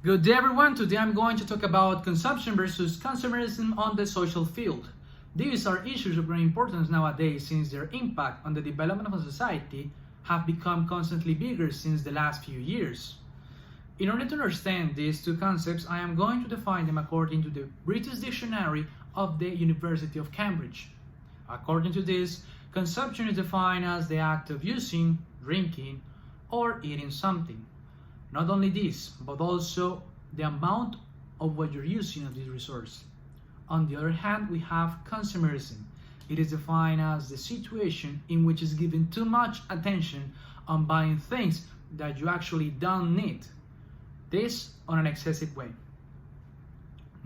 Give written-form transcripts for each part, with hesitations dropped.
Good day everyone, today I'm going to talk about consumption versus consumerism on the social field. These are issues of great importance nowadays since their impact on the development of a society have become constantly bigger since the last few years. In order to understand these two concepts, I am going to define them according to the British Dictionary of the University of Cambridge. According to this, consumption is defined as the act of using, drinking, or eating something. Not only this, but also the amount of what you're using of this resource. On the other hand, we have consumerism. It is defined as the situation in which is given too much attention on buying things that you actually don't need. This on an excessive way.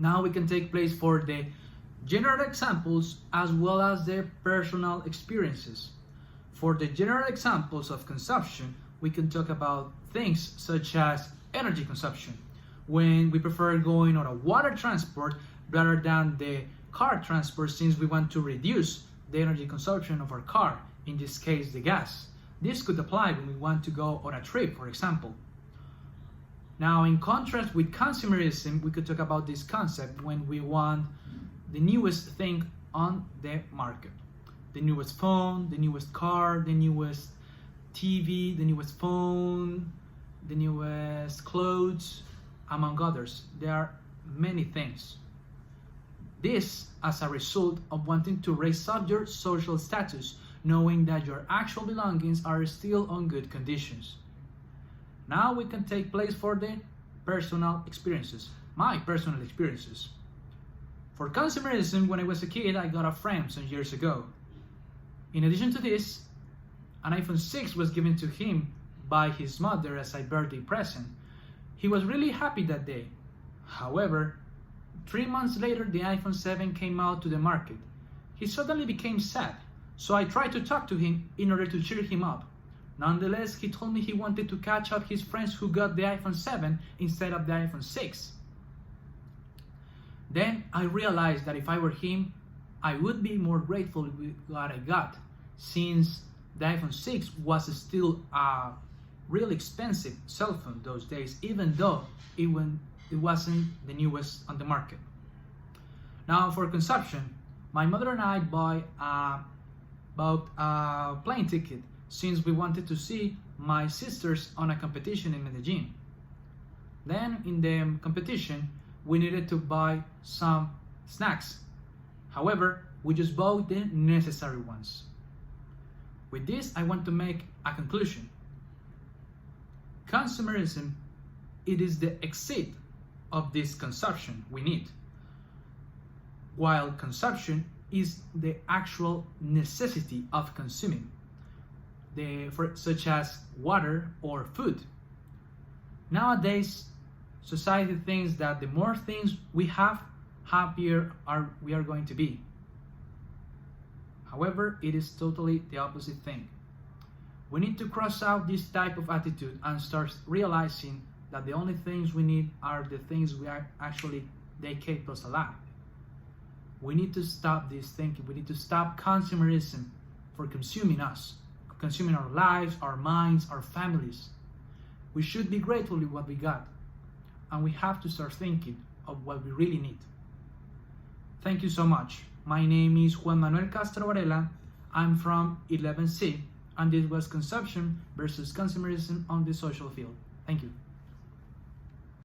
Now we can take place for the general examples as well as the personal experiences. For the general examples of consumption, we can talk about things such as energy consumption, when we prefer going on a water transport rather than the car transport since we want to reduce the energy consumption of our car, in this case the gas. This could apply when we want to go on a trip, for example. Now, in contrast with consumerism, we could talk about this concept when we want the newest thing on the market. The newest phone, the newest car, the newest TV, the newest phone, the newest clothes, among others. There are many things. This as a result of wanting to raise up your social status, knowing that your actual belongings are still on good conditions. Now we can take place for the personal experiences, my personal experiences. For consumerism, when I was a kid, I got a friend some years ago. In addition to this, an iPhone 6 was given to him by his mother as a birthday present. He was really happy that day. However, 3 months later, the iPhone 7 came out to the market. He suddenly became sad, so I tried to talk to him in order to cheer him up. Nonetheless, he told me he wanted to catch up his friends who got the iPhone 7 instead of the iPhone 6. Then I realized that if I were him, I would be more grateful with what I got, since the iPhone 6 was still a really expensive cell phone those days, even though it wasn't the newest on the market. Now for consumption, my mother and I bought a plane ticket since we wanted to see my sisters on a competition in Medellin. Then in the competition, we needed to buy some snacks. However, we just bought the necessary ones. With this, I want to make a conclusion. Consumerism, it is the exit of this consumption we need, while consumption is the actual necessity of consuming, such as water or food. Nowadays, society thinks that the more things we have, happier we are going to be. However, it is totally the opposite thing. We need to cross out this type of attitude and start realizing that the only things we need are the things they keep us alive. We need to stop this thinking. We need to stop consumerism for consuming us, consuming our lives, our minds, our families. We should be grateful with what we got, and we have to start thinking of what we really need. Thank you so much. My name is Juan Manuel Castro Varela. I'm from 11C, and this was Consumption versus Consumerism on the social field. Thank you.